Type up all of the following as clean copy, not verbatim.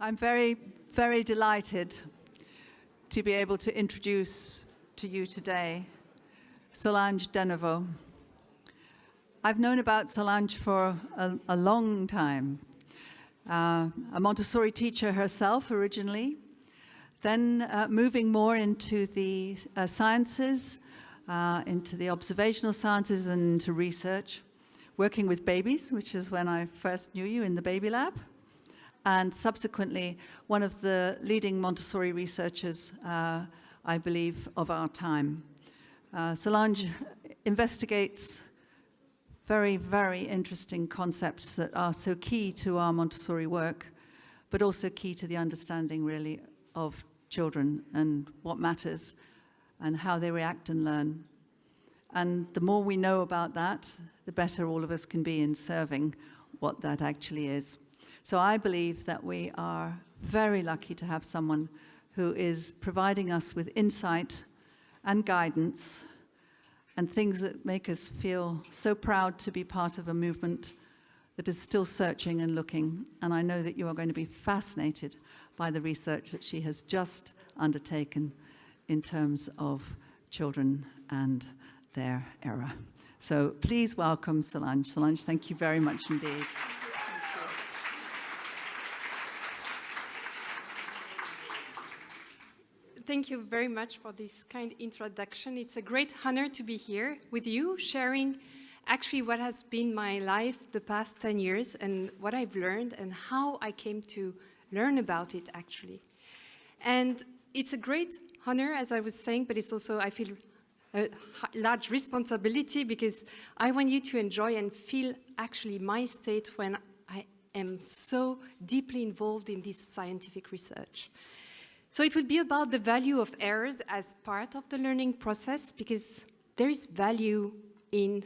I'm very, very delighted to be able to introduce to you today Solange Denevaux. I've known about Solange for a long time. A Montessori teacher herself originally, then moving more into the sciences, into the observational sciences and into research, working with babies, which is when I first knew you in the baby lab, and subsequently one of the leading Montessori researchers, I believe, of our time. Solange investigates very, very interesting concepts that are so key to our Montessori work, but also key to the understanding, really, of children and what matters and how they react and learn. And the more we know about that, the better all of us can be in serving what that actually is. So I believe that we are very lucky to have someone who is providing us with insight and guidance and things that make us feel so proud to be part of a movement that is still searching and looking. And I know that you are going to be fascinated by the research that she has just undertaken in terms of children and their era. So please welcome Solange. Solange, thank you very much indeed. Thank you very much for this kind introduction. It's a great honor to be here with you, sharing actually what has been my life the past 10 years and what I've learned and how I came to learn about it, actually. And it's a great honor, as I was saying, but it's also, I feel, a large responsibility because I want you to enjoy and feel actually my state when I am so deeply involved in this scientific research. So it will be about the value of errors as part of the learning process, because there is value in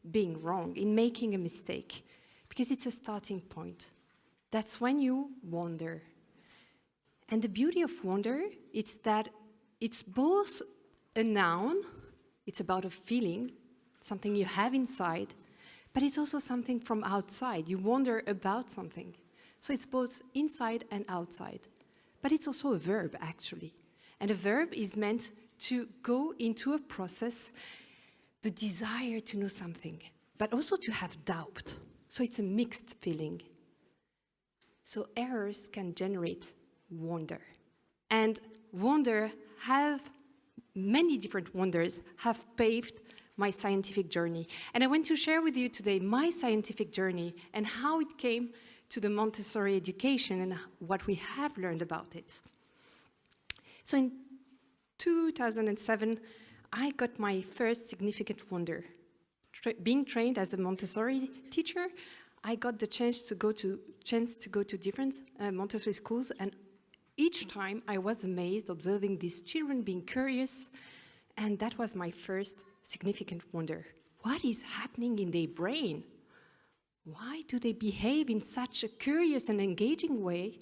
being wrong, in making a mistake, because it's a starting point. That's when you wonder. And the beauty of wonder is that it's both a noun, it's about a feeling, something you have inside, but it's also something from outside. You wonder about something. So it's both inside and outside. But it's also a verb, actually. And a verb is meant to go into a process, the desire to know something, but also to have doubt. So it's a mixed feeling. So errors can generate wonder. And many different wonders have paved my scientific journey. And I want to share with you today my scientific journey and how it came to the Montessori education and what we have learned about it. So in 2007, I got my first significant wonder. Being trained as a Montessori teacher, I got the chance to go to different Montessori schools, and each time I was amazed observing these children being curious, and that was my first significant wonder. What is happening in their brain? Why do they behave in such a curious and engaging way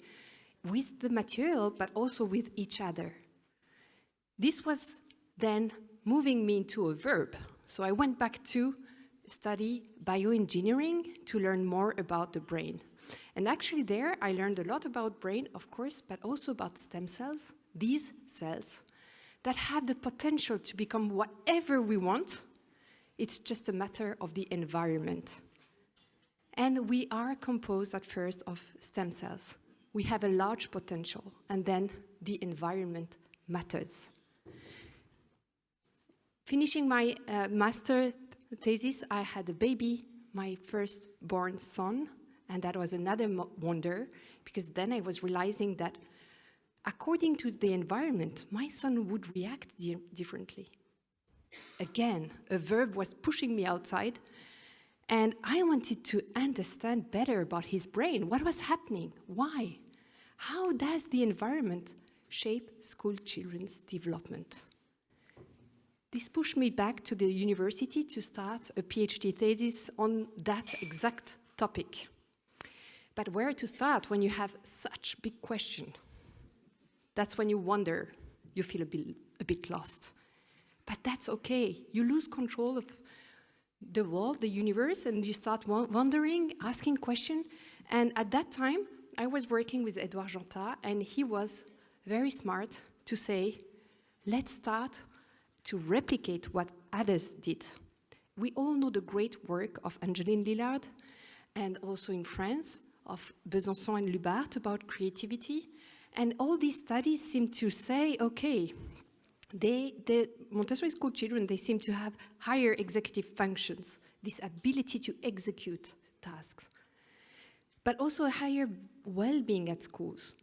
with the material, but also with each other? This was then moving me into a verb. So I went back to study bioengineering to learn more about the brain. And actually there I learned a lot about brain, of course, but also about stem cells, these cells that have the potential to become whatever we want. It's just a matter of the environment. And we are composed at first of stem cells. We have a large potential, and then the environment matters. Finishing my master thesis, I had a baby, my firstborn son, and that was another wonder, because then I was realizing that according to the environment, my son would react differently. Again, a verb was pushing me outside, and I wanted to understand better about his brain. What was happening? Why? How does the environment shape school children's development? This pushed me back to the university to start a PhD thesis on that exact topic. But where to start when you have such big question? That's when you wonder, you feel a bit lost. But that's okay. You lose control of the world, the universe, and you start wondering, asking questions. And at that time, I was working with Edouard Jantat, and he was very smart to say, let's start to replicate what others did. We all know the great work of Angeline Lillard, and also in France, of Besançon and Lubart about creativity. And all these studies seem to say, okay, the Montessori school children, they seem to have higher executive functions, this ability to execute tasks, but also a higher well-being at schools,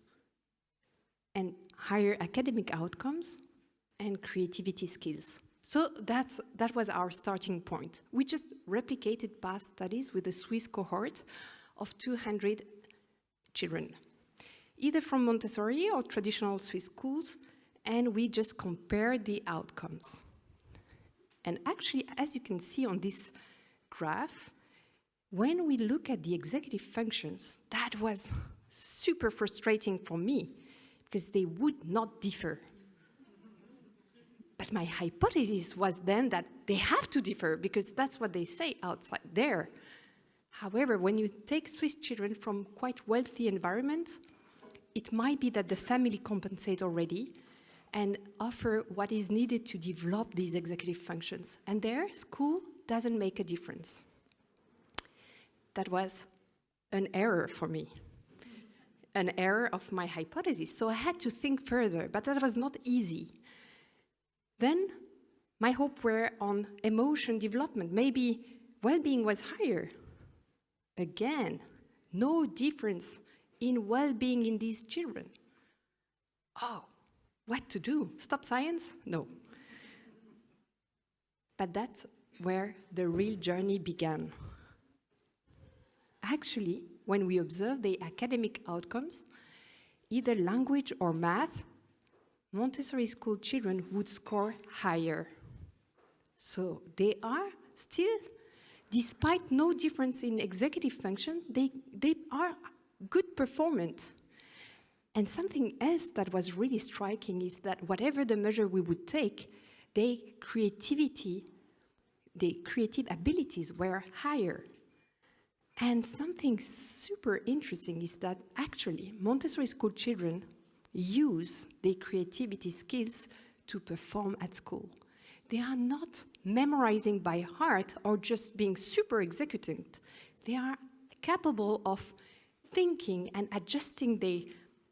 and higher academic outcomes, and creativity skills. So that was our starting point. We just replicated past studies with a Swiss cohort of 200 children, either from Montessori or traditional Swiss schools, and we just compared the outcomes. And actually, as you can see on this graph, when we look at the executive functions, that was super frustrating for me, because they would not differ. But my hypothesis was then that they have to differ, because that's what they say outside there. However, when you take Swiss children from quite wealthy environments, it might be that the family compensates already and offer what is needed to develop these executive functions. And there, school doesn't make a difference. That was an error for me, an error of my hypothesis. So I had to think further, but that was not easy. Then my hope were on emotion development. Maybe well-being was higher. Again, no difference in well-being in these children. Oh, what to do? Stop science? No. But that's where the real journey began. Actually, when we observe the academic outcomes, either language or math, Montessori school children would score higher. So they are still, despite no difference in executive function, they are good performance. And something else that was really striking is that whatever the measure we would take, their creative abilities were higher. And something super interesting is that actually Montessori school children use their creativity skills to perform at school. They are not memorizing by heart or just being super executant. They are capable of thinking and adjusting their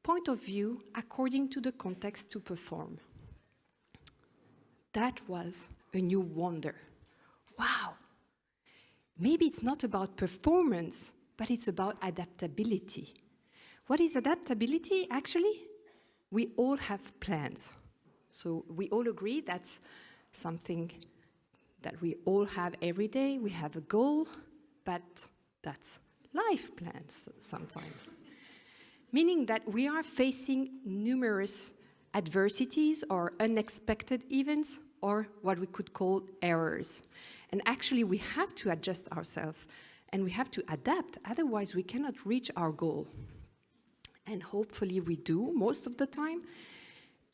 point of view according to the context to perform. That was a new wonder. Wow! Maybe it's not about performance, but it's about adaptability. What is adaptability, actually? We all have plans. So we all agree that's something that we all have every day. We have a goal, but that's life plans sometimes. Meaning that we are facing numerous adversities or unexpected events, or what we could call errors. And actually, we have to adjust ourselves, and we have to adapt, otherwise we cannot reach our goal. And hopefully we do most of the time,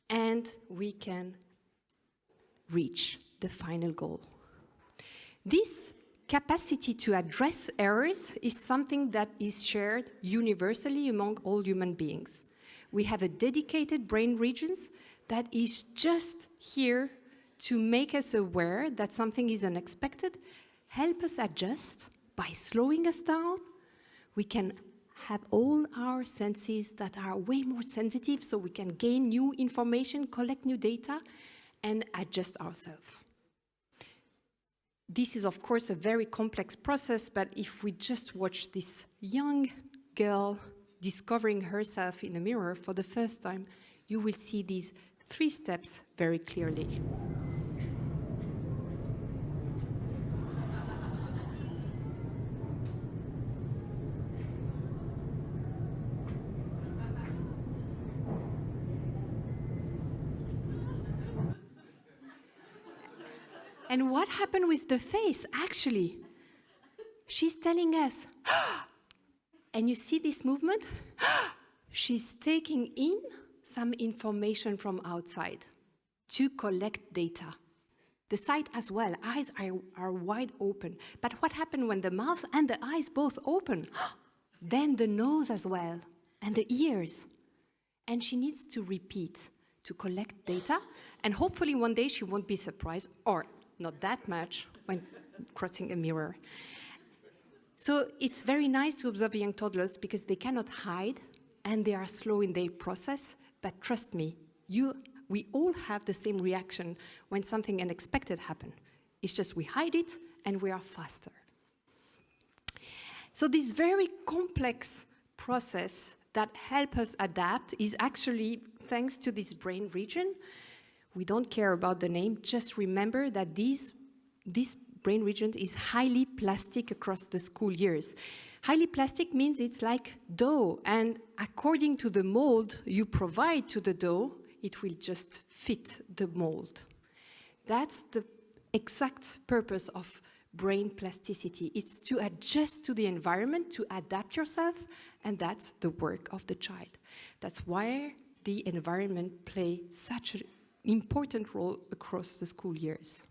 and we can reach the final goal. This capacity to address errors is something that is shared universally among all human beings. We have a dedicated brain regions that is just here to make us aware that something is unexpected, help us adjust by slowing us down. We can have all our senses that are way more sensitive, so we can gain new information, collect new data, and adjust ourselves. This is, of course, a very complex process, but if we just watch this young girl discovering herself in a mirror for the first time, you will see these 3 steps very clearly. And what happened with the face, actually? She's telling us, and you see this movement? She's taking in some information from outside to collect data. The sight as well, eyes are wide open. But what happened when the mouth and the eyes both open? Then the nose as well. and the ears. And she needs to repeat to collect data, and hopefully one day she won't be surprised, or not that much, when crossing a mirror. So it's very nice to observe young toddlers because they cannot hide and they are slow in their process, but trust me, we all have the same reaction when something unexpected happens. It's just we hide it and we are faster. So this very complex process that helps us adapt is actually thanks to this brain region. We don't care about the name, just remember that this brain region is highly plastic across the school years. Highly plastic means it's like dough, and according to the mold you provide to the dough, it will just fit the mold. That's the exact purpose of brain plasticity. It's to adjust to the environment, to adapt yourself, and that's the work of the child. That's why the environment plays such an important role across the school years.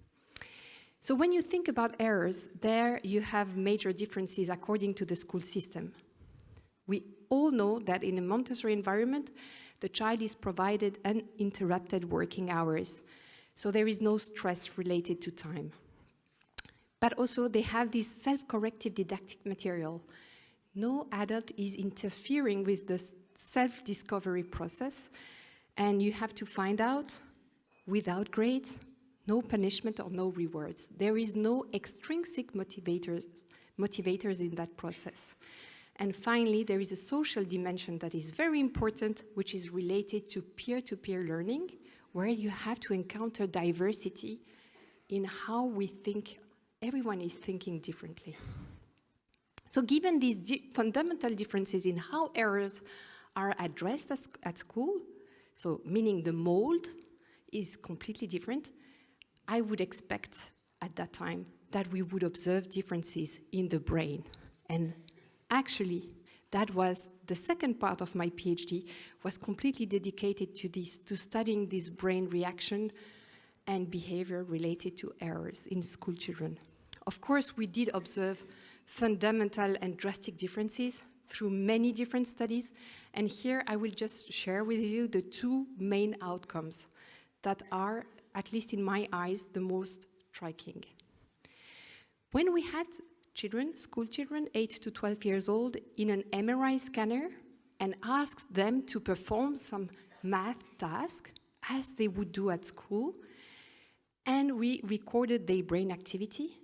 So when you think about errors, there you have major differences according to the school system. We all know that in a Montessori environment, the child is provided uninterrupted working hours. So there is no stress related to time. But also they have this self-corrective didactic material. No adult is interfering with the self-discovery process, and you have to find out without grades, no punishment or no rewards. There is no extrinsic motivators in that process. And finally, there is a social dimension that is very important, which is related to peer-to-peer learning, where you have to encounter diversity in how we think. Everyone is thinking differently. So given these fundamental differences in how errors are addressed at school, so meaning the mold is completely different, I would expect at that time that we would observe differences in the brain. And actually, that was the second part of my PhD, was completely dedicated to this, to studying this brain reaction and behavior related to errors in school children. Of course, we did observe fundamental and drastic differences through many different studies, and here I will just share with you the two main outcomes that are, at least in my eyes, the most striking. When we had children, school children, 8 to 12 years old, in an MRI scanner and asked them to perform some math task as they would do at school, and we recorded their brain activity,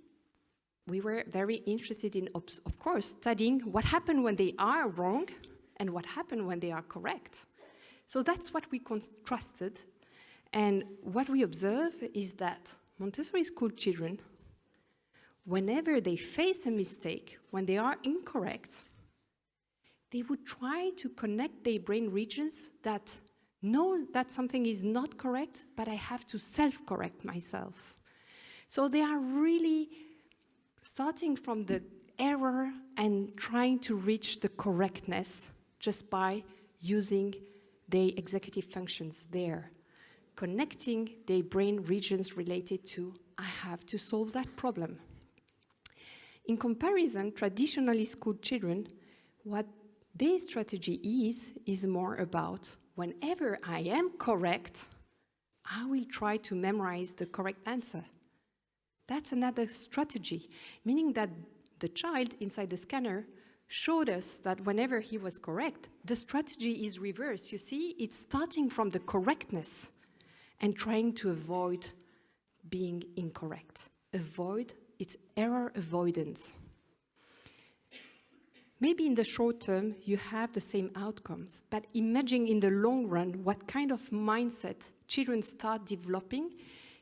we were very interested in, of course, studying what happened when they are wrong and what happened when they are correct. So that's what we contrasted. And what we observe is that Montessori school children, whenever they face a mistake, when they are incorrect, they would try to connect their brain regions that know that something is not correct, but I have to self-correct myself. So they are really starting from the error and trying to reach the correctness just by using the executive functions there, connecting their brain regions related to, I have to solve that problem. In comparison, traditionally school children, what their strategy is more about, whenever I am correct, I will try to memorize the correct answer. That's another strategy, meaning that the child inside the scanner showed us that whenever he was correct, the strategy is reversed. You see, it's starting from the correctness and trying to avoid being incorrect. It's error avoidance. Maybe in the short term, you have the same outcomes, but imagine in the long run what kind of mindset children start developing,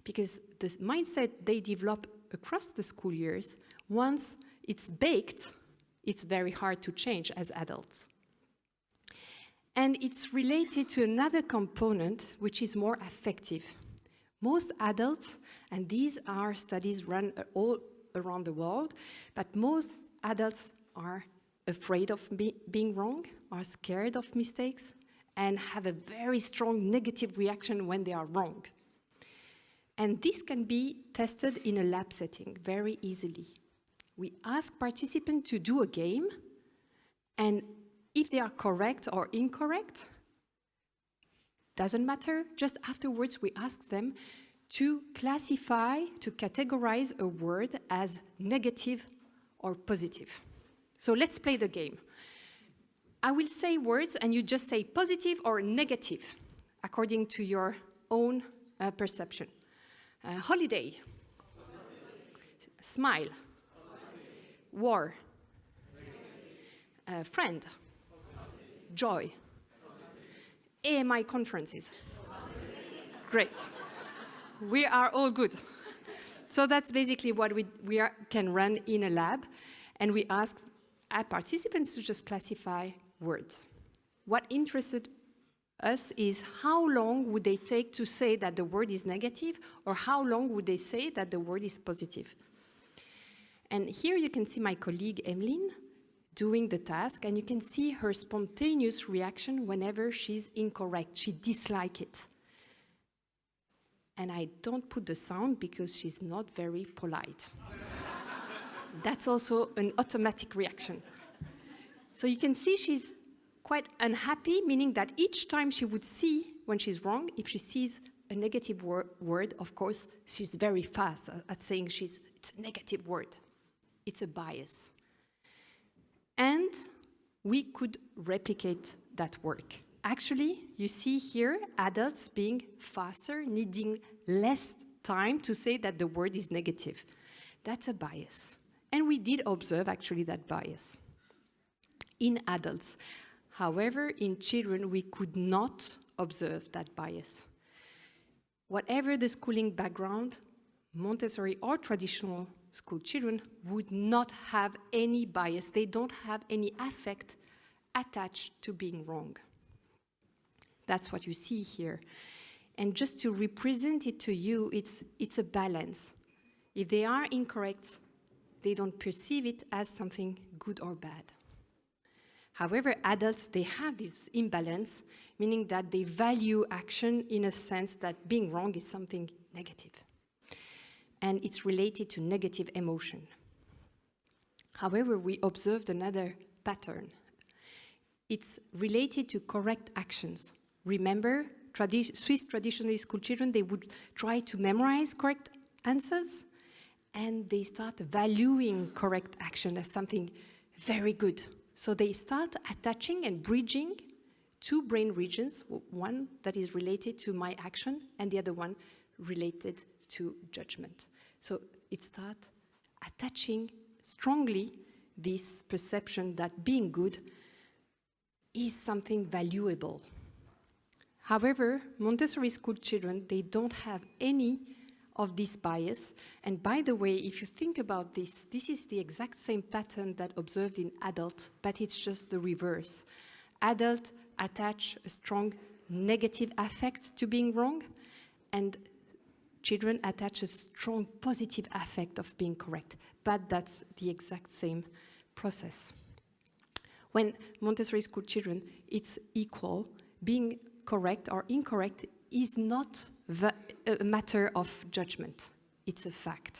because the mindset they develop across the school years, once it's baked, it's very hard to change as adults. And it's related to another component, which is more affective. Most adults, and these are studies run all around the world, but most adults are afraid of being wrong, are scared of mistakes, and have a very strong negative reaction when they are wrong. And this can be tested in a lab setting very easily. We ask participants to do a game, and if they are correct or incorrect, doesn't matter. Just afterwards, we ask them to classify, to categorize a word as negative or positive. So let's play the game. I will say words, and you just say positive or negative, according to your own perception. Holiday. Smile. War. Friend. Joy. AMI conferences. Great. We are all good. So that's basically what we can run in a lab, and we ask our participants to just classify words. What interested us is how long would they take to say that the word is negative, or how long would they say that the word is positive. And here you can see my colleague Emeline doing the task, and you can see her spontaneous reaction whenever she's incorrect. She dislikes it. And I don't put the sound because she's not very polite. That's also an automatic reaction. So you can see she's quite unhappy, meaning that each time she would see when she's wrong, if she sees a negative word, of course, she's very fast at saying it's a negative word. It's a bias. And we could replicate that work. Actually, you see here adults being faster, needing less time to say that the word is negative. That's a bias. And we did observe actually that bias in adults. However, in children, we could not observe that bias. Whatever the schooling background, Montessori or traditional school children would not have any bias. They don't have any affect attached to being wrong. That's what you see here. And just to represent it to you, it's a balance. If they are incorrect, they don't perceive it as something good or bad. However, adults, they have this imbalance, meaning that they value action in a sense that being wrong is something negative. And it's related to negative emotion. However, we observed another pattern. It's related to correct actions. Remember, Swiss traditional school children, they would try to memorize correct answers, and they start valuing correct action as something very good. So they start attaching and bridging two brain regions, one that is related to my action and the other one related to judgment. So it starts attaching strongly this perception that being good is something valuable. However, Montessori school children, they don't have any of this bias. And by the way, if you think about this, this is the exact same pattern that observed in adult, but it's just the reverse. Adults attach a strong negative affect to being wrong, and children attach a strong positive affect of being correct. But that's the exact same process. When Montessori school children, it's equal. Being correct or incorrect is not a matter of judgment. It's a fact.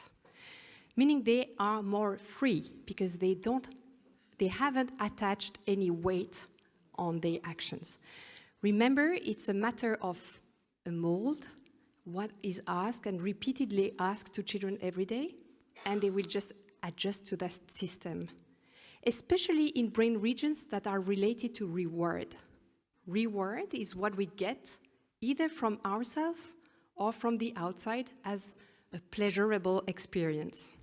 Meaning they are more free because they haven't attached any weight on their actions. Remember, it's a matter of a mold, what is asked and repeatedly asked to children every day, and they will just adjust to that system. Especially in brain regions that are related to reward. Reward is what we get either from ourselves or from the outside as a pleasurable experience.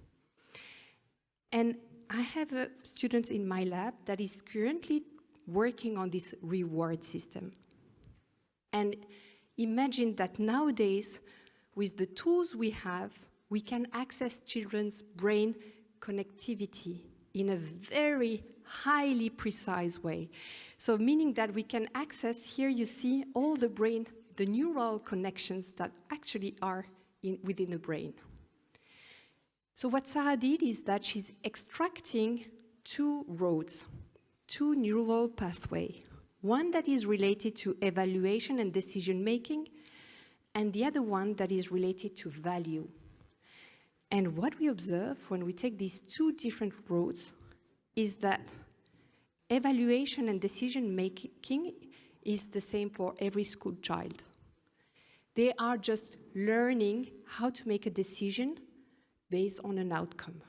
And I have a student in my lab that is currently working on this reward system. And imagine that nowadays, with the tools we have, we can access children's brain connectivity in a very highly precise way. So meaning that we can access, here you see all the brain, the neural connections that actually are within the brain. So what Sarah did is that she's extracting two roads, two neural pathways. One that is related to evaluation and decision making, and the other one that is related to value. And what we observe when we take these two different roads is that evaluation and decision making is the same for every school child. They are just learning how to make a decision based on an outcome.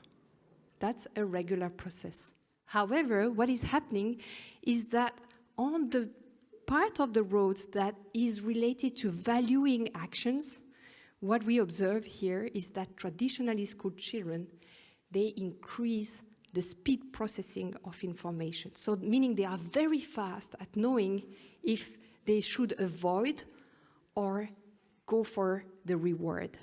That's a regular process. However, what is happening is that on the part of the road that is related to valuing actions, what we observe here is that traditionally school children, they increase the speed processing of information. So meaning they are very fast at knowing if they should avoid or go for the reward.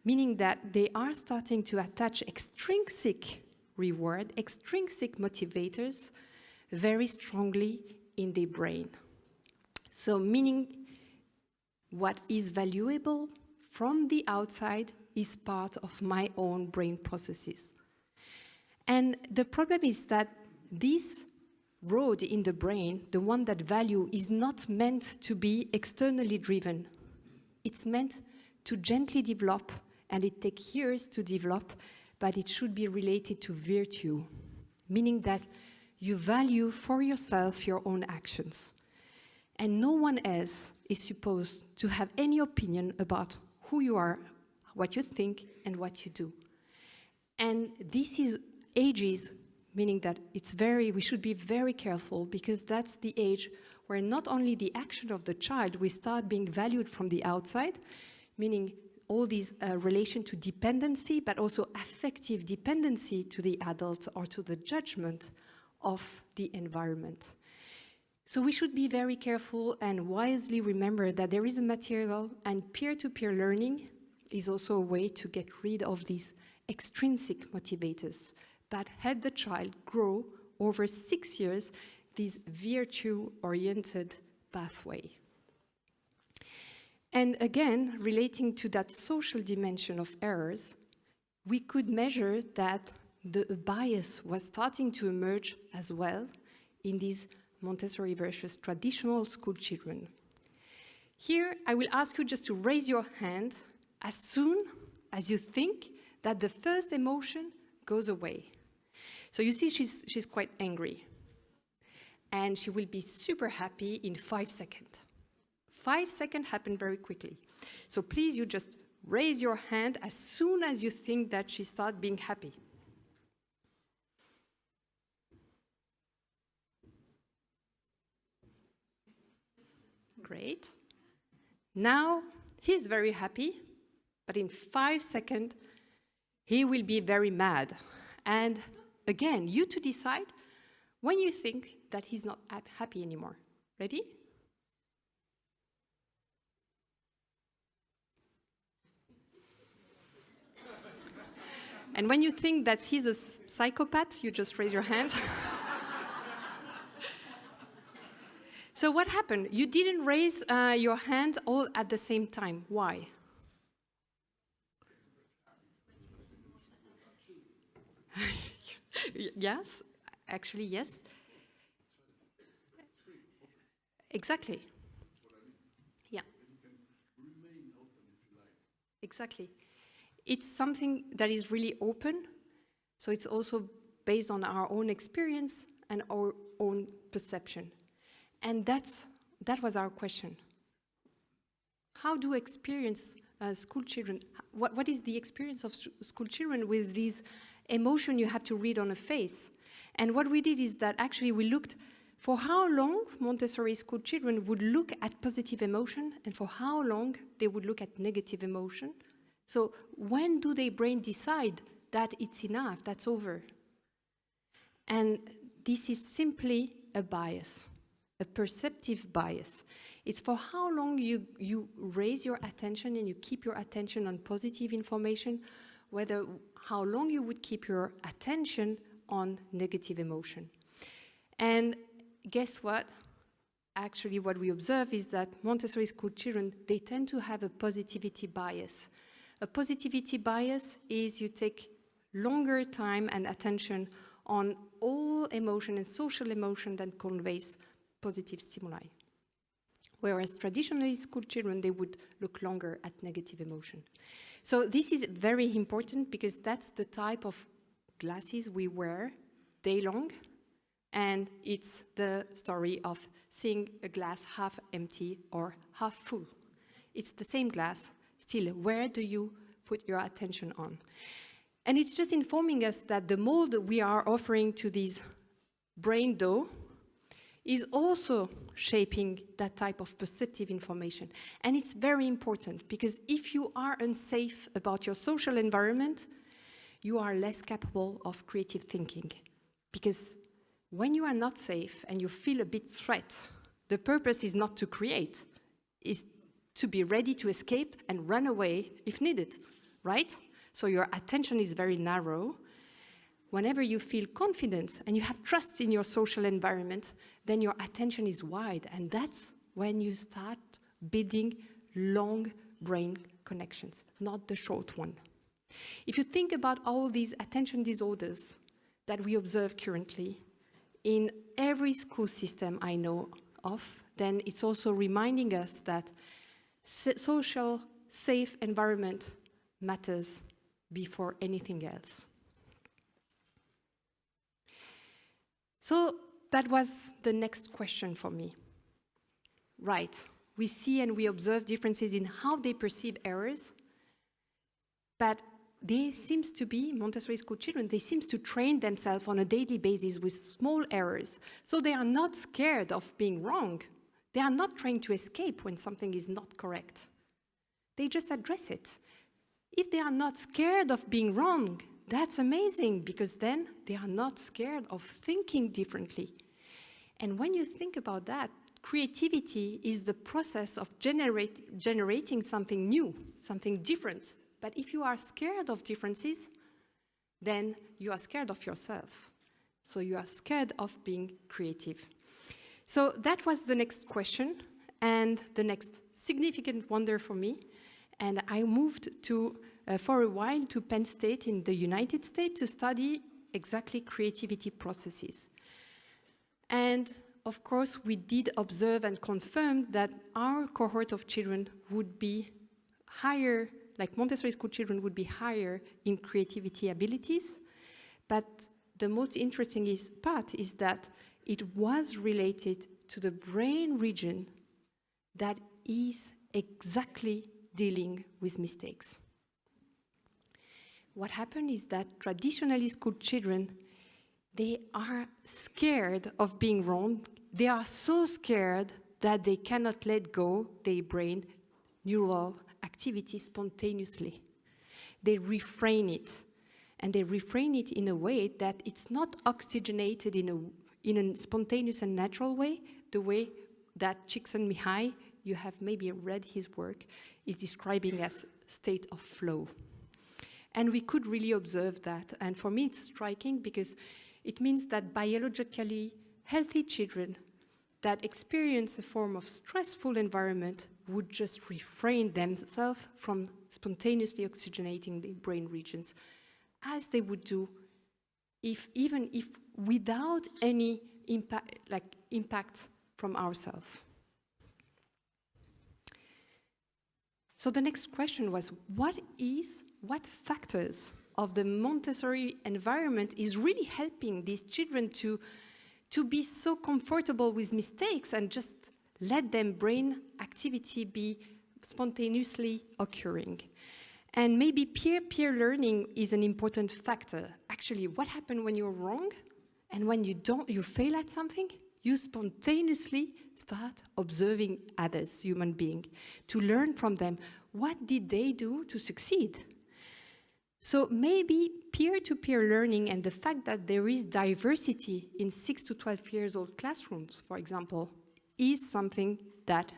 Meaning that they are starting to attach extrinsic reward, extrinsic motivators very strongly in their brain. So meaning what is valuable from the outside is part of my own brain processes. And the problem is that this road in the brain, the one that value, is not meant to be externally driven. It's meant to gently develop, and it takes years to develop, but it should be related to virtue, meaning that you value for yourself your own actions. And no one else is supposed to have any opinion about who you are, what you think, and what you do. And this is ages, meaning that we should be very careful, because that's the age where not only the action of the child will start being valued from the outside, meaning all these relation to dependency, but also affective dependency to the adult or to the judgment of the environment. So we should be very careful and wisely remember that there is a material, and peer-to-peer learning is also a way to get rid of these extrinsic motivators, but help the child grow over 6 years this virtue-oriented pathway. And again, relating to that social dimension of errors, we could measure that the bias was starting to emerge as well in these Montessori versus traditional school children. Here, I will ask you just to raise your hand as soon as you think that the first emotion goes away. So you see she's quite angry. And she will be super happy in 5 seconds. 5 seconds happen very quickly. So please, you just raise your hand as soon as you think that she starts being happy. Great. Now, he's very happy, but in 5 seconds, he will be very mad. And again, you to decide when you think that he's not happy anymore. Ready? And when you think that he's a psychopath, you just raise your hand. So what happened? You didn't raise your hand all at the same time. Why? Yes, actually, yes. Exactly. Yeah. Exactly. It's something that is really open, so it's also based on our own experience and our own perception. And that was our question. How do school children, what is the experience of school children with these emotions you have to read on a face? And what we did is that actually we looked for how long Montessori school children would look at positive emotion and for how long they would look at negative emotion. So when do their brain decide that it's enough, that's over? And this is simply a bias, a perceptive bias. It's for how long you raise your attention and you keep your attention on positive information, whether how long you would keep your attention on negative emotion. And guess what? Actually, what we observe is that Montessori school children, they tend to have a positivity bias. A positivity bias is you take longer time and attention on all emotion and social emotion that conveys positive stimuli. Whereas traditionally school children, they would look longer at negative emotion. So this is very important because that's the type of glasses we wear day long, And it's the story of seeing a glass half empty or half full. It's the same glass. Still, where do you put your attention on? And it's just informing us that the mold we are offering to this brain dough is also shaping that type of perceptive information. And it's very important, because if you are unsafe about your social environment, you are less capable of creative thinking. Because when you are not safe and you feel a bit threat, the purpose is not to create, is to be ready to escape and run away if needed, right? So your attention is very narrow. Whenever you feel confident and you have trust in your social environment, then your attention is wide, and that's when you start building long brain connections, not the short one. If you think about all these attention disorders that we observe currently in every school system I know of, then it's also reminding us that social, safe environment matters before anything else. So that was the next question for me. Right, we see and we observe differences in how they perceive errors, but they seems to be, Montessori school children, they seem to train themselves on a daily basis with small errors. So they are not scared of being wrong. They are not trying to escape when something is not correct. They just address it. If they are not scared of being wrong, that's amazing, because then they are not scared of thinking differently. And when you think about that, creativity is the process of generating something new, something different. But if you are scared of differences, then you are scared of yourself. So you are scared of being creative. So that was the next question and the next significant wonder for me. And I moved for a while to Penn State in the United States to study exactly creativity processes. And of course, we did observe and confirm that our cohort of children would be higher, like Montessori school children would be higher in creativity abilities. But the most interesting part is that it was related to the brain region that is exactly dealing with mistakes. What happened is that traditionally schooled children, they are scared of being wrong. They are so scared that they cannot let go their brain neural activity spontaneously. They refrain it, and they refrain it in a way that it's not oxygenated in a spontaneous and natural way, the way that Csikszentmihalyi, you have maybe read his work, is describing as state of flow. And we could really observe that. And for me, it's striking because it means that biologically healthy children that experience a form of stressful environment would just refrain themselves from spontaneously oxygenating the brain regions, as they would do even if without any impact from ourselves. So the next question was, what factors of the Montessori environment is really helping these children to be so comfortable with mistakes and just let them brain activity be spontaneously occurring? And maybe peer-peer learning is an important factor. Actually, what happens when you're wrong and when you fail at something? You spontaneously start observing others, human beings, to learn from them. What did they do to succeed? So maybe peer-to-peer learning and the fact that there is diversity in 6 to 12 years old classrooms, for example, is something that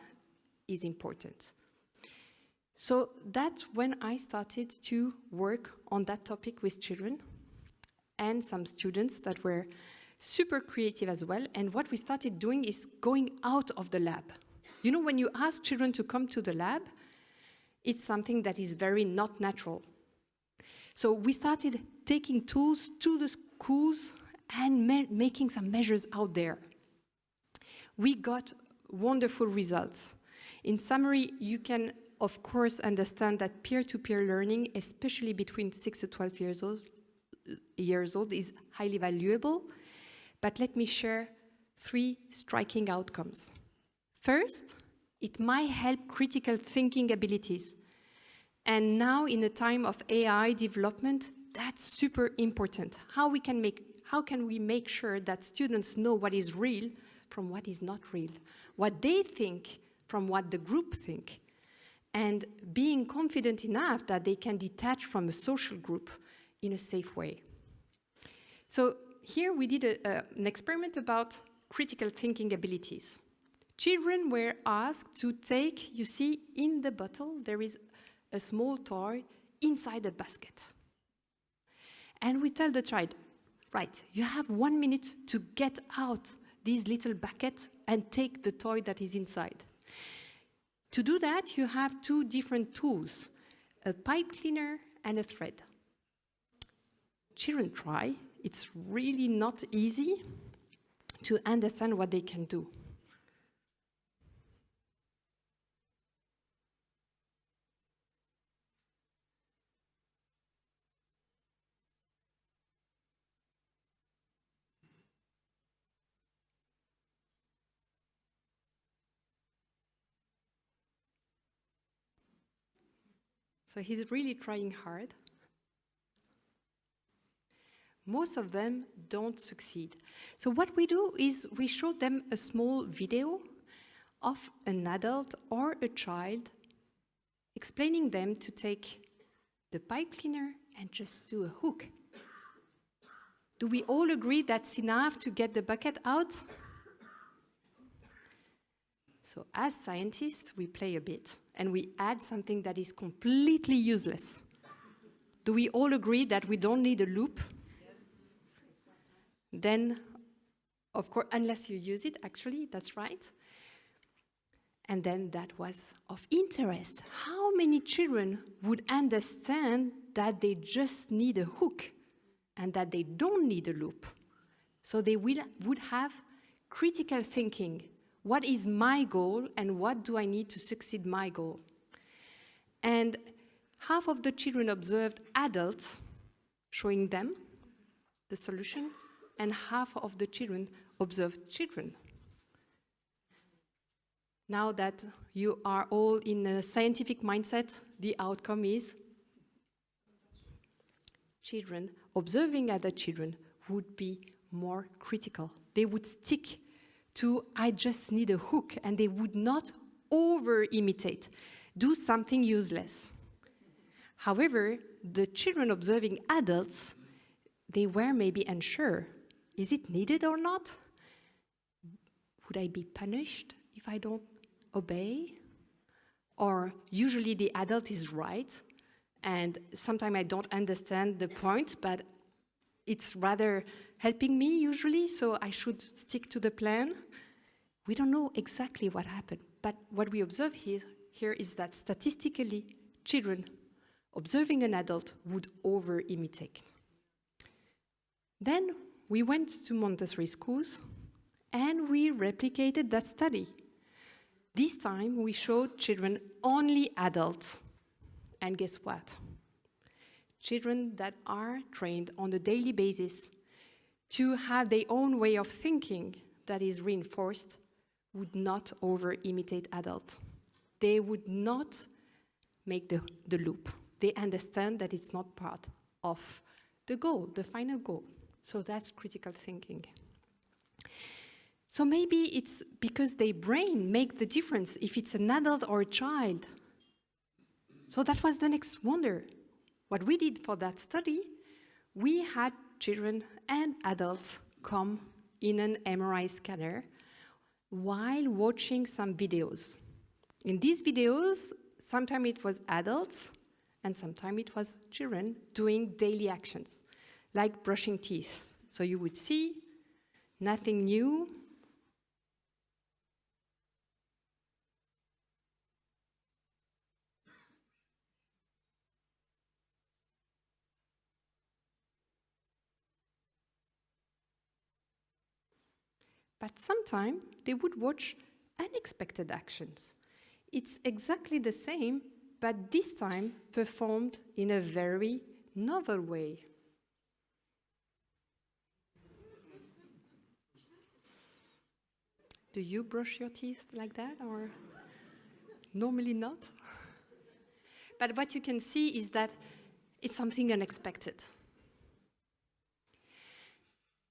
is important. So that's when I started to work on that topic with children and some students that were super creative as well. And what we started doing is going out of the lab. You know, when you ask children to come to the lab, it's something that is very not natural. So we started taking tools to the schools and making some measures out there. We got wonderful results. In summary, you can, of course, understand that peer-to-peer learning, especially between 6 to 12 years old, is highly valuable. but let me share 3 striking outcomes. First, it might help critical thinking abilities. And now in a time of AI development, that's super important. How can we make sure that students know what is real from what is not real? What they think from what the group think? And being confident enough that they can detach from a social group in a safe way. So here we did an experiment about critical thinking abilities. Children were asked to take, you see, in the bottle, there is a small toy inside a basket. And we tell the child, right, you have 1 minute to get out this little bucket and take the toy that is inside. To do that, you have 2 different tools, a pipe cleaner and a thread. Children try. It's really not easy to understand what they can do. So he's really trying hard. Most of them don't succeed. So what we do is we show them a small video of an adult or a child explaining them to take the pipe cleaner and just do a hook. Do we all agree that's enough to get the bucket out? So as scientists, we play a bit and we add something that is completely useless. Do we all agree that we don't need a loop? Then, of course, unless you use it, actually, that's right. And then that was of interest. How many children would understand that they just need a hook and that they don't need a loop? So they would have critical thinking. What is my goal and what do I need to succeed my goal? And half of the children observed adults showing them the solution, and half of the children observed children. Now that you are all in a scientific mindset, the outcome is children observing other children would be more critical. They would stick to, I just need a hook, and they would not over-imitate, do something useless. However, the children observing adults, they were maybe unsure. Is it needed or not? Would I be punished if I don't obey? Or usually the adult is right, and sometimes I don't understand the point, but it's rather helping me usually, so I should stick to the plan. We don't know exactly what happened, but what we observe here is that statistically, children observing an adult would over-imitate. Then we went to Montessori schools and we replicated that study. This time we showed children only adults. And guess what? Children that are trained on a daily basis to have their own way of thinking that is reinforced would not over-imitate adults. They would not make the loop. They understand that it's not part of the goal, the final goal. So that's critical thinking. So maybe it's because their brain make the difference if it's an adult or a child. So that was the next wonder. What we did for that study, we had children and adults come in an MRI scanner while watching some videos. In these videos, sometimes it was adults and sometimes it was children doing daily actions, like brushing teeth. So you would see nothing new. But sometimes they would watch unexpected actions. It's exactly the same, but this time performed in a very novel way. Do you brush your teeth like that, or normally not? But what you can see is that it's something unexpected.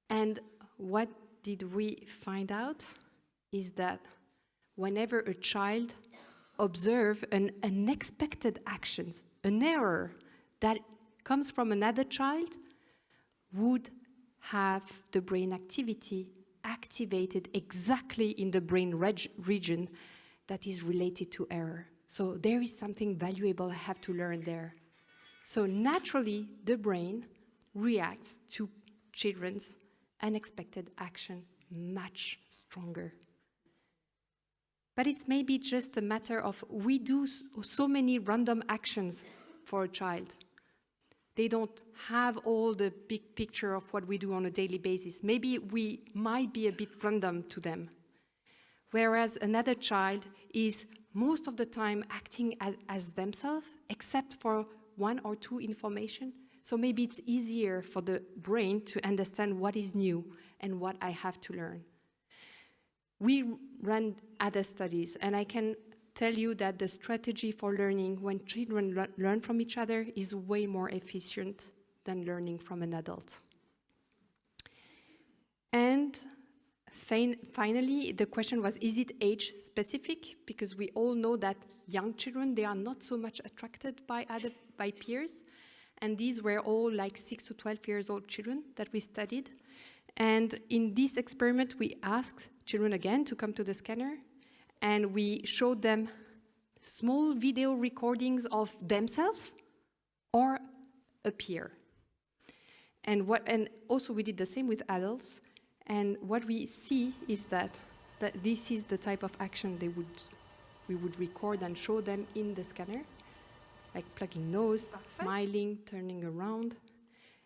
And what did we find out is that whenever a child observes an unexpected action, an error that comes from another child, would have the brain activity activated exactly in the brain region that is related to error. So there is something valuable I have to learn there. So naturally, the brain reacts to children's unexpected action much stronger. But it's maybe just a matter of we do so many random actions for a child. They don't have all the big picture of what we do on a daily basis. Maybe we might be a bit random to them. Whereas another child is most of the time acting as themselves, except for one or two information. So maybe it's easier for the brain to understand what is new and what I have to learn. We run other studies, and I can tell you that the strategy for learning when children learn from each other is way more efficient than learning from an adult. And finally, the question was, is it age specific? Because we all know that young children, they are not so much attracted by peers. And these were all like 6 to 12 years old children that we studied. And in this experiment, we asked children again to come to the scanner, and we showed them small video recordings of themselves or a peer. And also we did the same with adults. And what we see is that this is the type of action we would record and show them in the scanner, like plugging nose, smiling, turning around.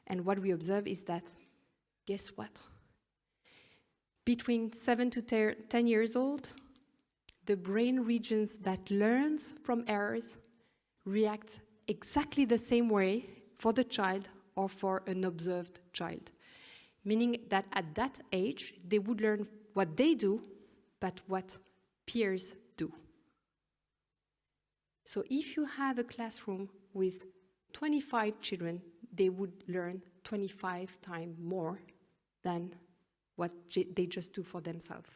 And what we observe is that, guess what? Between 7 to 10 years old, the brain regions that learns from errors react exactly the same way for the child or for an observed child. Meaning that at that age, they would learn what they do, but what peers do. So if you have a classroom with 25 children, they would learn 25 times more than what they just do for themselves.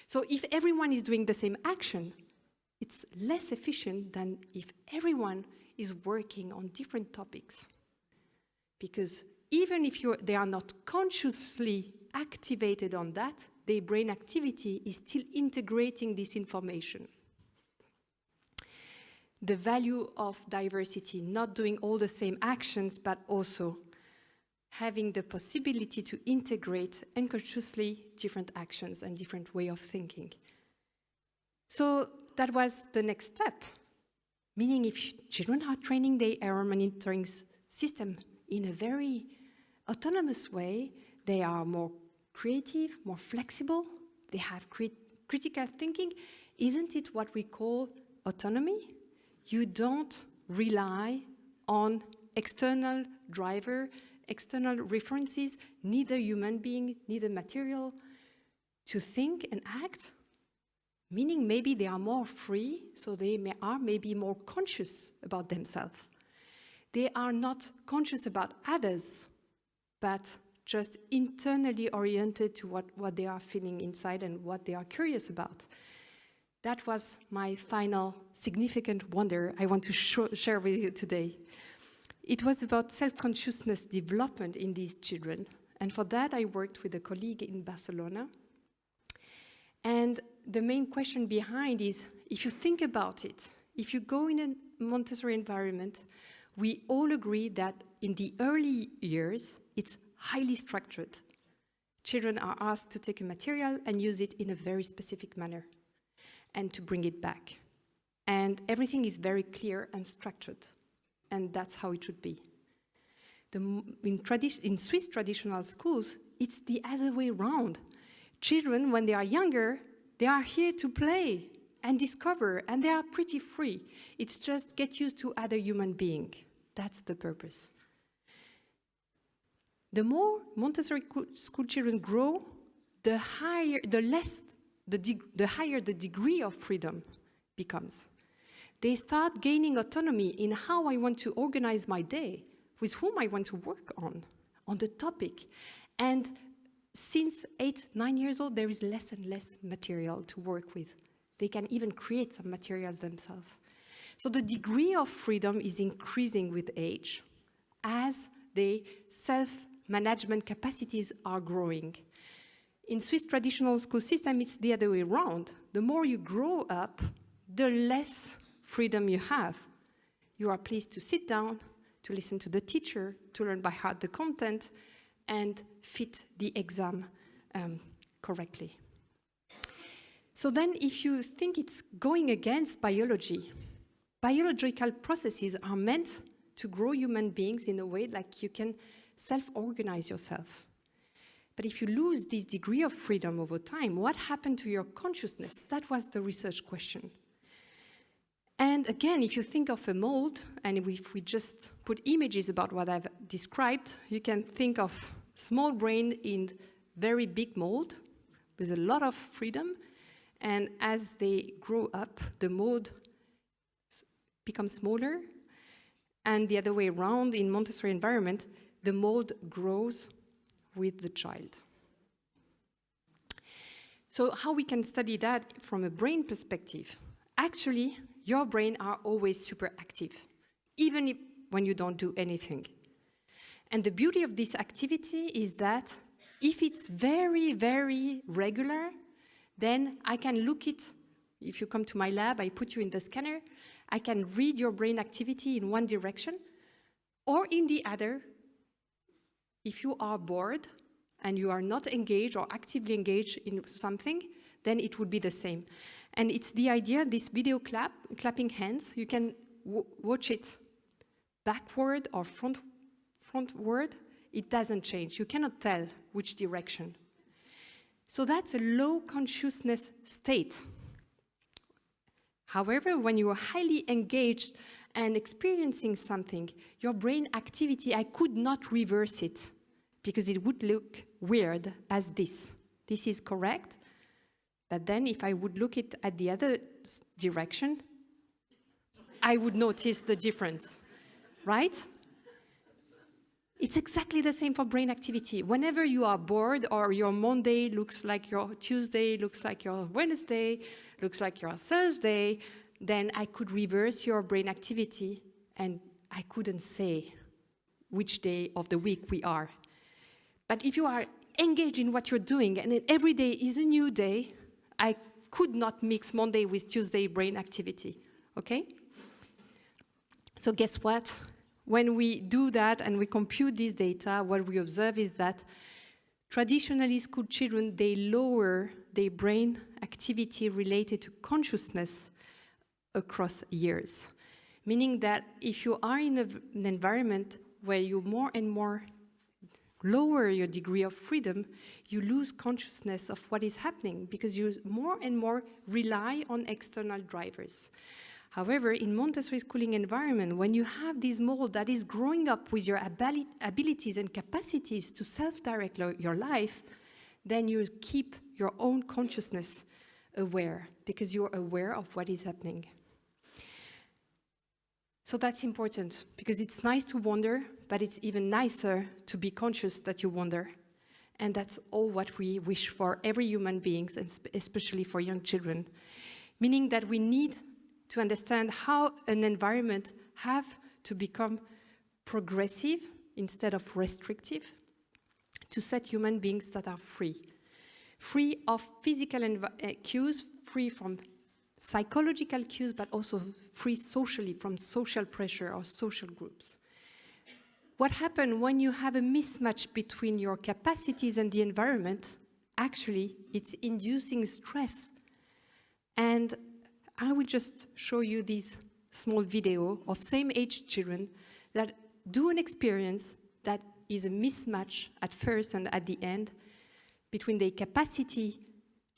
So if everyone is doing the same action, it's less efficient than if everyone is working on different topics. Because even if they are not consciously activated on that, their brain activity is still integrating this information. The value of diversity, not doing all the same actions, but also having the possibility to integrate unconsciously different actions and different way of thinking. So that was the next step, meaning if children are training their error monitoring system in a very autonomous way, they are more creative, more flexible, they have critical thinking. Isn't it what we call autonomy? You don't rely on external driver, external references, neither human being, neither material, to think and act, meaning maybe they are more free, so they are maybe more conscious about themselves. They are not conscious about others, but just internally oriented to what they are feeling inside and what they are curious about. That was my final significant wonder I want to share with you today. It was about self-consciousness development in these children. And for that, I worked with a colleague in Barcelona. And the main question behind is, if you think about it, if you go in a Montessori environment, we all agree that in the early years, it's highly structured. Children are asked to take a material and use it in a very specific manner and to bring it back. And everything is very clear and structured. And that's how it should be. In Swiss traditional schools, it's the other way around. Children, when they are younger, they are here to play and discover, and they are pretty free. It's just get used to other human being. That's the purpose. The more Montessori school children grow, the less the higher the degree of freedom becomes. They start gaining autonomy in how I want to organize my day, with whom I want to work on the topic. And since 8, 9 years old, there is less and less material to work with. They can even create some materials themselves. So the degree of freedom is increasing with age as the self-management capacities are growing. In Swiss traditional school system, it's the other way around. The more you grow up, the less freedom you have. You are pleased to sit down, to listen to the teacher, to learn by heart the content, and fit the exam correctly. So then if you think it's going against biology, biological processes are meant to grow human beings in a way like you can self-organize yourself. But if you lose this degree of freedom over time, what happened to your consciousness? That was the research question. And again, if you think of a mold, and if we just put images about what I've described, you can think of small brain in very big mold with a lot of freedom. And as they grow up, the mold becomes smaller. And the other way around, in Montessori environment, the mold grows with the child. So how we can study that from a brain perspective? Actually, your brain are always super active, even when you don't do anything. And the beauty of this activity is that if it's very, very regular, then I can look it. If you come to my lab, I put you in the scanner, I can read your brain activity in one direction or in the other. If you are bored and you are not engaged or actively engaged in something, then it would be the same. And it's the idea, this video clapping hands, you can watch it backward or frontward, it doesn't change. You cannot tell which direction. So that's a low consciousness state. However, when you are highly engaged and experiencing something, your brain activity, I could not reverse it because it would look weird as this. This is correct. But then if I would look it at the other direction, I would notice the difference, right? It's exactly the same for brain activity. Whenever you are bored or your Monday looks like your Tuesday, looks like your Wednesday, looks like your Thursday, then I could reverse your brain activity and I couldn't say which day of the week we are. But if you are engaged in what you're doing and every day is a new day, I could not mix Monday with Tuesday brain activity, okay? So guess what? When we do that and we compute this data, what we observe is that traditionally school children, they lower their brain activity related to consciousness across years. Meaning that if you are in an environment where you more and more lower your degree of freedom, you lose consciousness of what is happening because you more and more rely on external drivers. However, in Montessori schooling environment, when you have this mold that is growing up with your abilities and capacities to self-direct your life, then you keep your own consciousness aware because you're aware of what is happening. So that's important because it's nice to wonder, but it's even nicer to be conscious that you wonder. And that's all what we wish for every human being, and especially for young children. Meaning that we need to understand how an environment have to become progressive instead of restrictive to set human beings that are free of physical cues, free from psychological cues, but also free socially from social pressure or social groups. What happens when you have a mismatch between your capacities and the environment? Actually, it's inducing stress. And I will just show you this small video of same-age children that do an experience that is a mismatch at first and at the end between their capacity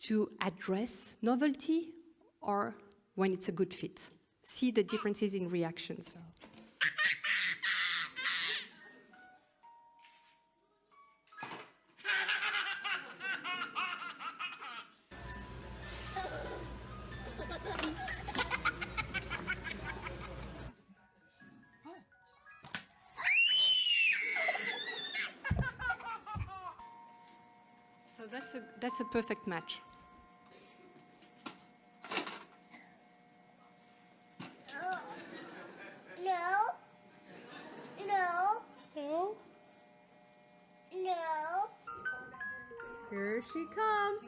to address novelty or when it's a good fit. See the differences in reactions. That's a perfect match. No. Here she comes.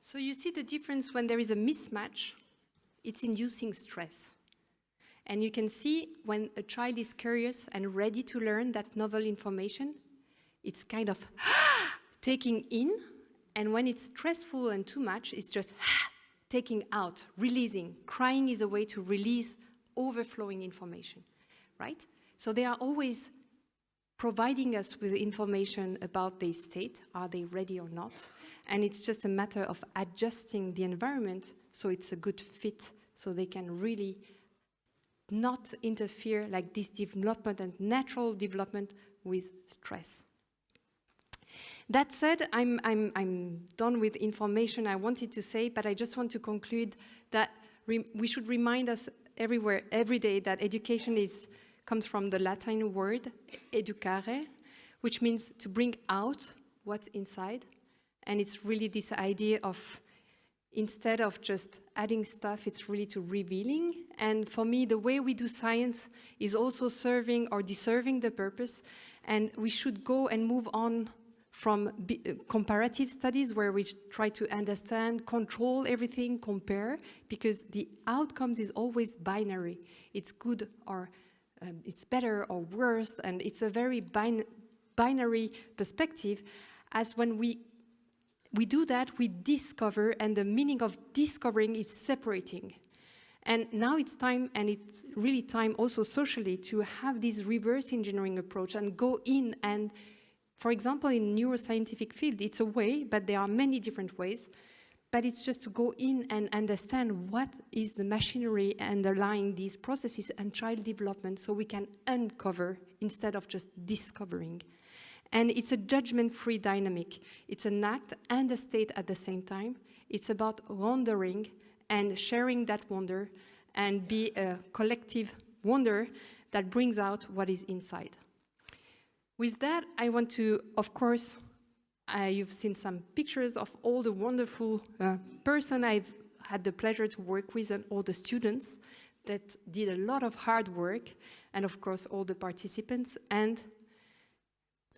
So you see the difference when there is a mismatch, it's inducing stress. And you can see when a child is curious and ready to learn that novel information, it's kind of taking in, and when it's stressful and too much, it's just taking out, releasing. Crying is a way to release overflowing information, right? So they are always providing us with information about their state, are they ready or not? And it's just a matter of adjusting the environment so it's a good fit, so they can really not interfere like this development and natural development with stress. That said, I'm done with information I wanted to say, but I just want to conclude that we should remind us every day that education comes from the Latin word educare, which means to bring out what's inside. And it's really this idea of, instead of just adding stuff, it's really to revealing. And for me, the way we do science is also serving or deserving the purpose. And we should go and move on from comparative studies where we try to understand, control everything, compare, because the outcomes is always binary. It's good or it's better or worse, and it's a very binary perspective, as when we do that, we discover, and the meaning of discovering is separating. And now it's time, and it's really time also socially, to have this reverse engineering approach and go in and, for example, in neuroscientific field, it's a way, but there are many different ways, but it's just to go in and understand what is the machinery underlying these processes and child development so we can uncover instead of just discovering. And it's a judgment-free dynamic. It's an act and a state at the same time. It's about wondering and sharing that wonder and be a collective wonder that brings out what is inside. With that, I want to, of course, you've seen some pictures of all the wonderful person I've had the pleasure to work with and all the students that did a lot of hard work, and of course all the participants. And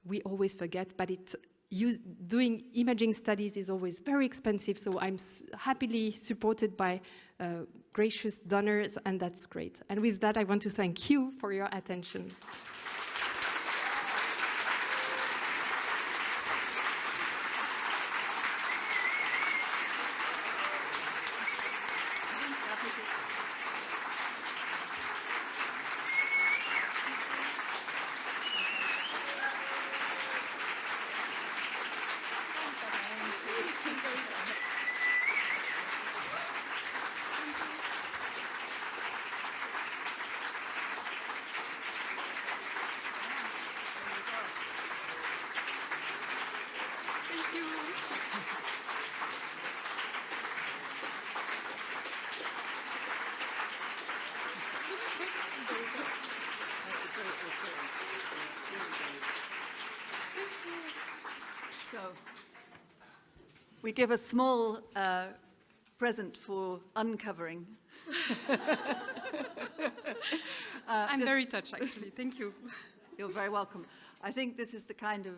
we always forget, but doing imaging studies is always very expensive, so I'm happily supported by gracious donors, and that's great. And with that, I want to thank you for your attention. So we give a small present for uncovering. I'm very touched, actually. Thank you. You're very welcome. I think this is the kind of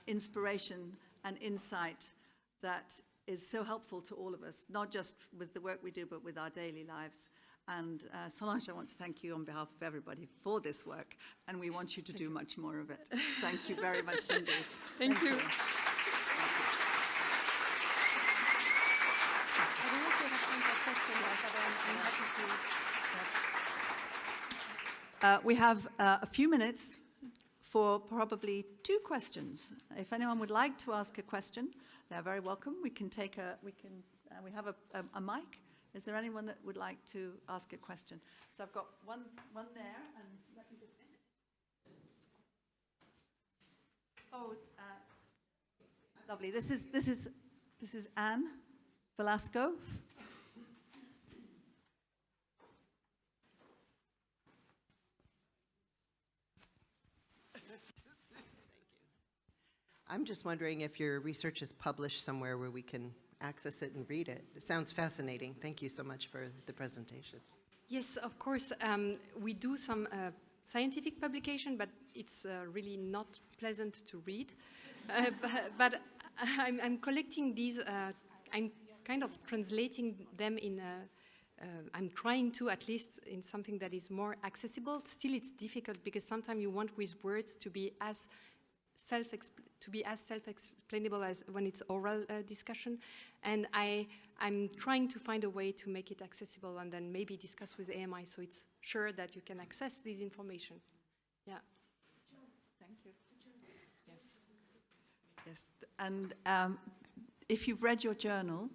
inspiration and insight that is so helpful to all of us, not just with the work we do, but with our daily lives. And Solange, I want to thank you on behalf of everybody for this work, and we want you to do much more of it. Thank you very much indeed. Thank you. We have a few minutes for probably 2 questions. If anyone would like to ask a question, they're very welcome. We can take we have a mic. Is there anyone that would like to ask a question? So I've got one there, and let me just. Oh, lovely. This is Anne Velasco. I'm just wondering if your research is published somewhere where we can access it and read it. It sounds fascinating. Thank you so much for the presentation. Yes, of course. We do some scientific publication, but it's really not pleasant to read. But I'm collecting these. I'm kind of translating them in. I'm trying to, at least, in something that is more accessible. Still, it's difficult because sometimes you want with words to be as self-explainable as when it's oral discussion, and I'm trying to find a way to make it accessible and then maybe discuss with AMI so it's sure that you can access this information. Yeah. Thank you. Yes. Yes. And if you've read your journal,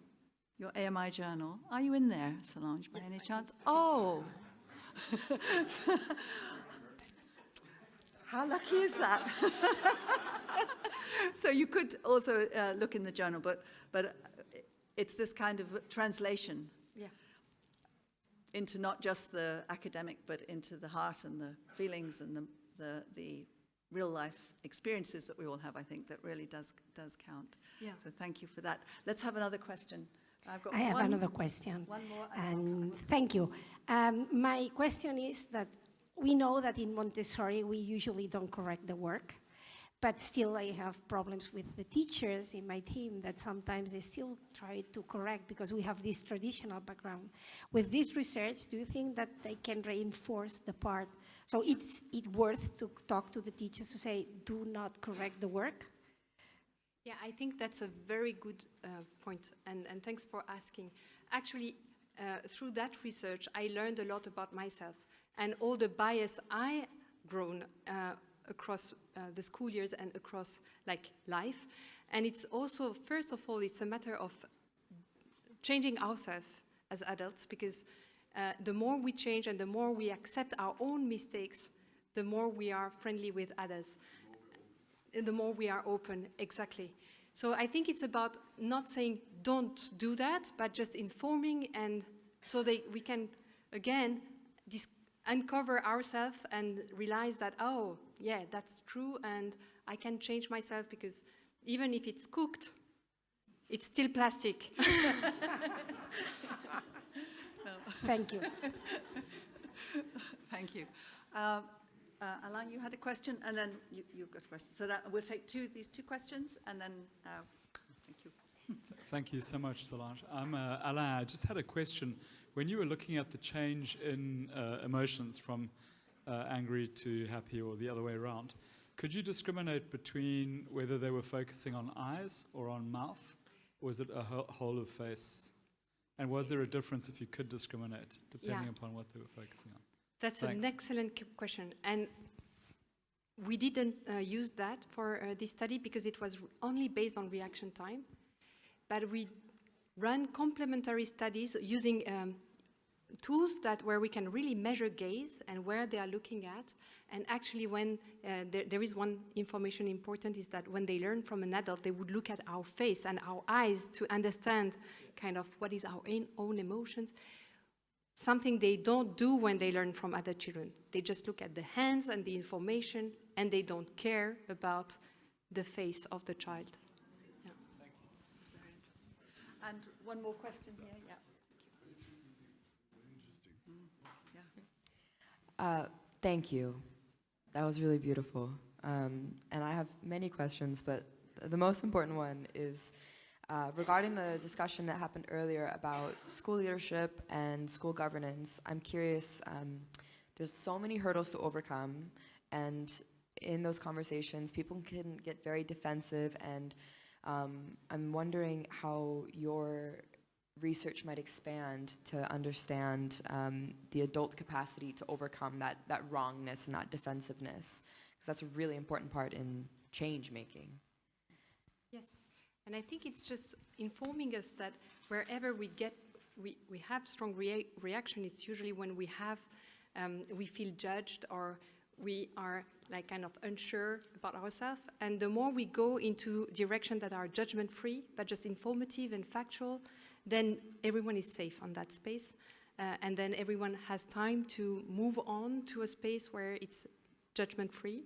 your AMI journal, are you in there, Solange, by any chance? Oh. How lucky is that? So you could also look in the journal, but it's this kind of translation into not just the academic, but into the heart and the feelings and the real life experiences that we all have. I think that really does count. Yeah. So thank you for that. Let's have another question. I have another question. One more. And thank you. My question is that we know that in Montessori we usually don't correct the work, but still I have problems with the teachers in my team that sometimes they still try to correct because we have this traditional background. With this research, do you think that they can reinforce the part? So it's worth to talk to the teachers to say, do not correct the work? Yeah, I think that's a very good point, and thanks for asking. Actually, through that research, I learned a lot about myself and all the bias I grown across the school years and across life. And it's also, first of all, it's a matter of changing ourselves as adults, because the more we change and the more we accept our own mistakes, the more we are friendly with others. The more we are open, exactly. So I think it's about not saying don't do that, but just informing, and so we can, again, uncover ourselves and realize that, oh, yeah, that's true, and I can change myself, because even if it's cooked, it's still plastic. Thank you. Thank you. Alain, you had a question, and then you've got a question. So that we'll take these two questions, and then thank you. Thank you so much, Solange. I'm Alain. I just had a question. When you were looking at the change in emotions from angry to happy or the other way around, could you discriminate between whether they were focusing on eyes or on mouth, or was it a whole of face? And was there a difference if you could discriminate, depending upon what they were focusing on? That's Thanks. an excellent question. And we didn't use that for this study because it was only based on reaction time. But we run complementary studies using tools where we can really measure gaze and where they are looking at. And actually, when there is one information important, is that when they learn from an adult, they would look at our face and our eyes to understand kind of what is our own emotions. Something they don't do when they learn from other children. They just look at the hands and the information, and they don't care about the face of the child. Yeah. Thank you. That's very interesting. And one more question here. Yeah. Thank you. That was really beautiful. And I have many questions, but the most important one is, Regarding the discussion that happened earlier about school leadership and school governance, I'm curious, there's so many hurdles to overcome, and in those conversations, people can get very defensive, and I'm wondering how your research might expand to understand the adult capacity to overcome that wrongness and that defensiveness, because that's a really important part in change making. Yes, and I think it's just informing us that wherever we have strong reaction, it's usually when we feel judged, or we are like kind of unsure about ourselves. And the more we go into directions that are judgment-free, but just informative and factual, then everyone is safe on that space. And then everyone has time to move on to a space where it's judgment-free.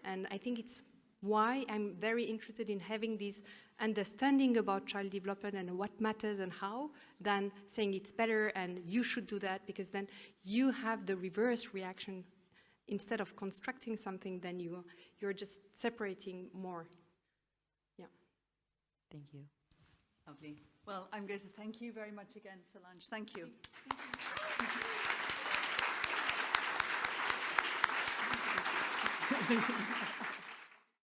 And I think it's why I'm very interested in having this understanding about child development and what matters and how, than saying it's better and you should do that, because then you have the reverse reaction. Instead of constructing something, then you're just separating more. Yeah. Thank you. Lovely. Well, I'm going to thank you very much again, Solange. Thank you. Thank you.